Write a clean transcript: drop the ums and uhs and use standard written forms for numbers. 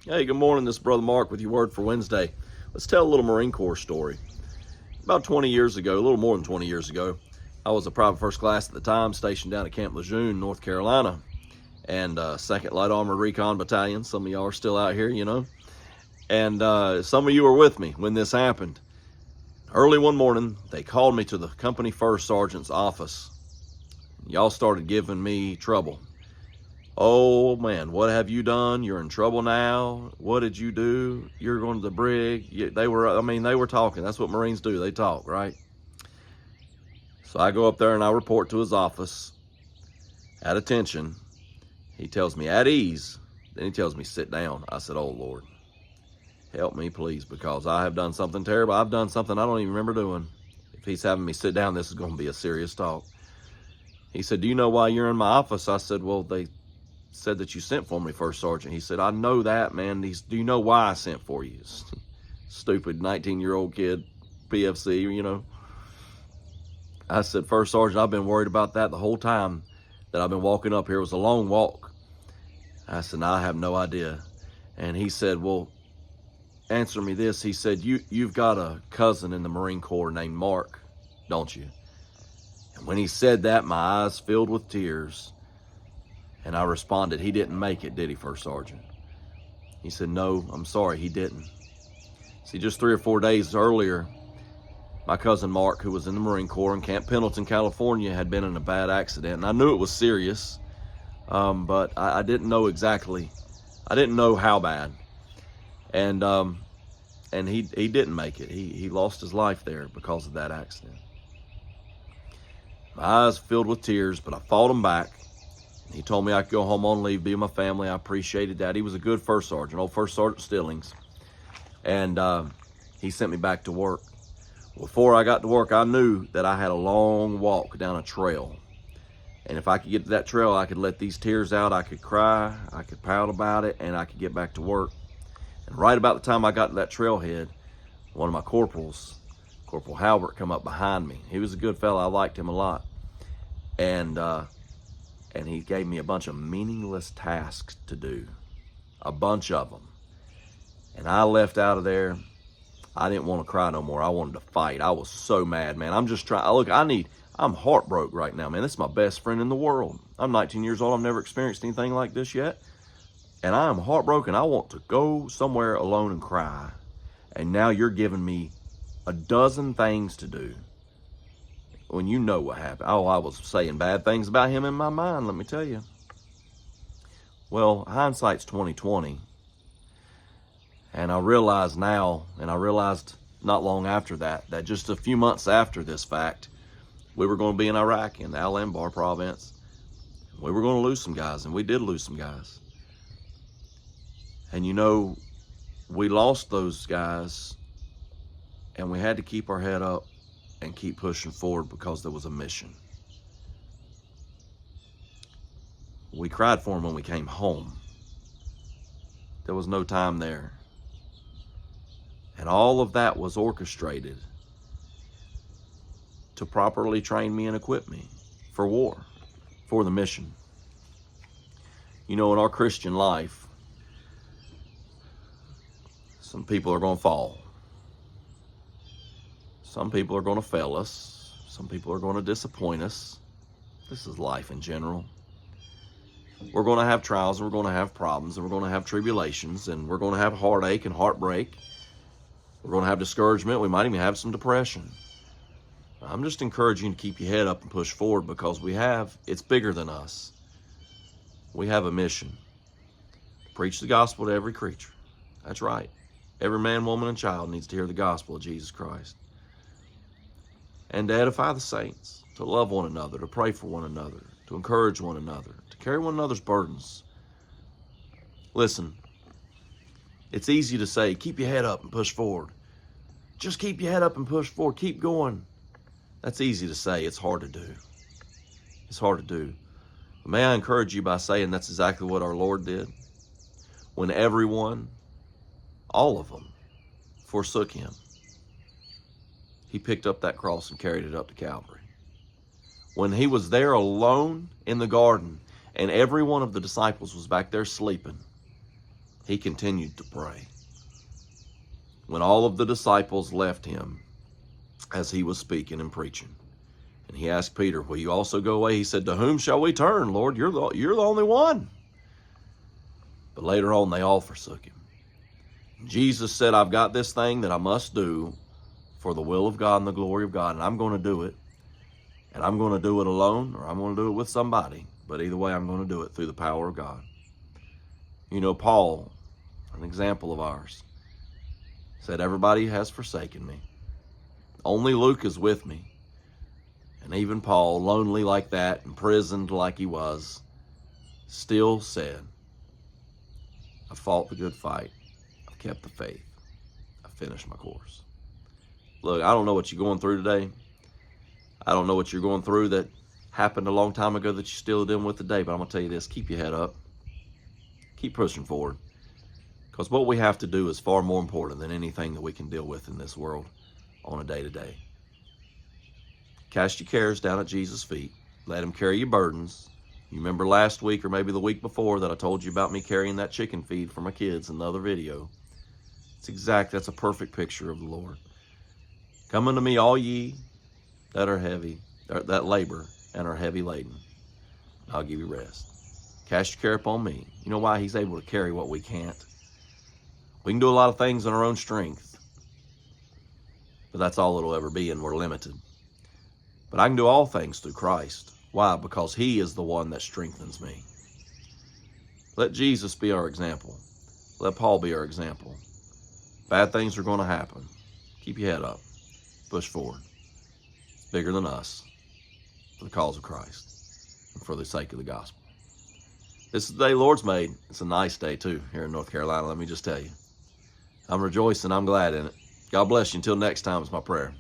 Hey, good morning. This is Brother Mark with your Word for Wednesday. Let's tell a little Marine Corps story. About 20 years ago, a little more than 20 years ago, I was a private first class at the time, stationed down at Camp Lejeune, North Carolina, and 2nd Light Armored Recon Battalion. Some of y'all are still out here, you know. And some of you were with me when this happened. Early one morning, they called me to the company first sergeant's office. Y'all started giving me trouble. Oh man, what have you done? You're in trouble now. What did you do? You're going to the brig. They were talking. That's what Marines do. They talk, right? So I go up there and I report to his office. At attention. He tells me at ease. Then he tells me sit down. I said, oh Lord, help me please, because I have done something terrible. I've done something I don't even remember doing. If he's having me sit down, this is going to be a serious talk. He said, do you know why you're in my office? I said, well, they said that you sent for me, First Sergeant. He said, I know that, man. Do you know why I sent for you? Stupid 19-year-old kid, PFC, you know. I said, First Sergeant, I've been worried about that the whole time that I've been walking up here. It was a long walk. I said, no, I have no idea. And he said, well, answer me this. He said, you've got a cousin in the Marine Corps named Mark, don't you? And when he said that, my eyes filled with tears. And I responded, he didn't make it, did he, First Sergeant? He said, no, I'm sorry, he didn't. See, just 3 or 4 days earlier, my cousin Mark, who was in the Marine Corps in Camp Pendleton, California, had been in a bad accident. And I knew it was serious, but I didn't know exactly. I didn't know how bad. And he didn't make it. He lost his life there because of that accident. My eyes filled with tears, but I fought him back. He told me I could go home on leave, be with my family. I appreciated that. He was a good first sergeant, old First Sergeant Stillings. And he sent me back to work. Before I got to work, I knew that I had a long walk down a trail. And if I could get to that trail, I could let these tears out. I could cry, I could pout about it, and I could get back to work. And right about the time I got to that trailhead, one of my corporals, Corporal Halbert, come up behind me. He was a good fella. I liked him a lot. And he gave me a bunch of meaningless tasks to do, a bunch of them. And I left out of there. I didn't want to cry no more. I wanted to fight. I was so mad, man. I'm just trying. Look, I'm heartbroken right now, man. This is my best friend in the world. I'm 19 years old. I've never experienced anything like this yet. And I am heartbroken. I want to go somewhere alone and cry. And now you're giving me a dozen things to do. When you know what happened. Oh, I was saying bad things about him in my mind, let me tell you. Well, hindsight's 20/20. And I realize now, and I realized not long after that just a few months after this fact, we were going to be in Iraq, in the Al Anbar province. We were going to lose some guys, and we did lose some guys. And you know, we lost those guys, and we had to keep our head up and keep pushing forward because there was a mission. We cried for him when we came home. There was no time there. And all of that was orchestrated to properly train me and equip me for war, for the mission. You know, in our Christian life, some people are going to fall. Some people are going to fail us. Some people are going to disappoint us. This is life in general. We're going to have trials, and we're going to have problems, and we're going to have tribulations, and we're going to have heartache and heartbreak. We're going to have discouragement. We might even have some depression. I'm just encouraging you to keep your head up and push forward, because it's bigger than us. We have a mission. Preach the gospel to every creature. That's right. Every man, woman, and child needs to hear the gospel of Jesus Christ. And to edify the saints, to love one another, to pray for one another, to encourage one another, to carry one another's burdens. Listen, it's easy to say, keep your head up and push forward. Just keep your head up and push forward. Keep going. That's easy to say. It's hard to do. It's hard to do. But may I encourage you by saying that's exactly what our Lord did. When everyone, all of them, forsook him, he picked up that cross and carried it up to Calvary. When he was there alone in the garden and every one of the disciples was back there sleeping, he continued to pray. When all of the disciples left him as he was speaking and preaching, and he asked Peter, will you also go away? He said, to whom shall we turn, Lord? You're the only one. But later on, they all forsook him. Jesus said, I've got this thing that I must do for the will of God and the glory of God, and I'm going to do it. And I'm going to do it alone, or I'm going to do it with somebody. But either way, I'm going to do it through the power of God. You know, Paul, an example of ours, said, everybody has forsaken me. Only Luke is with me. And even Paul, lonely like that, imprisoned like he was, still said, I fought the good fight. I've kept the faith. I finished my course. Look, I don't know what you're going through today. I don't know what you're going through that happened a long time ago that you're still dealing with today, but I'm going to tell you this, keep your head up. Keep pushing forward. Because what we have to do is far more important than anything that we can deal with in this world on a day-to-day. Cast your cares down at Jesus' feet. Let him carry your burdens. You remember last week or maybe the week before that I told you about me carrying that chicken feed for my kids in the other video. That's a perfect picture of the Lord. Come unto me, all ye that are heavy, that labor and are heavy laden. I'll give you rest. Cast your care upon me. You know why? He's able to carry what we can't. We can do a lot of things in our own strength, but that's all it'll ever be, and we're limited. But I can do all things through Christ. Why? Because he is the one that strengthens me. Let Jesus be our example. Let Paul be our example. Bad things are going to happen. Keep your head up. Push forward. It's bigger than us, for the cause of Christ and for the sake of the gospel. This is the day the Lord's made. It's a nice day, too, here in North Carolina, let me just tell you. I'm rejoicing. I'm glad in it. God bless you. Until next time is my prayer.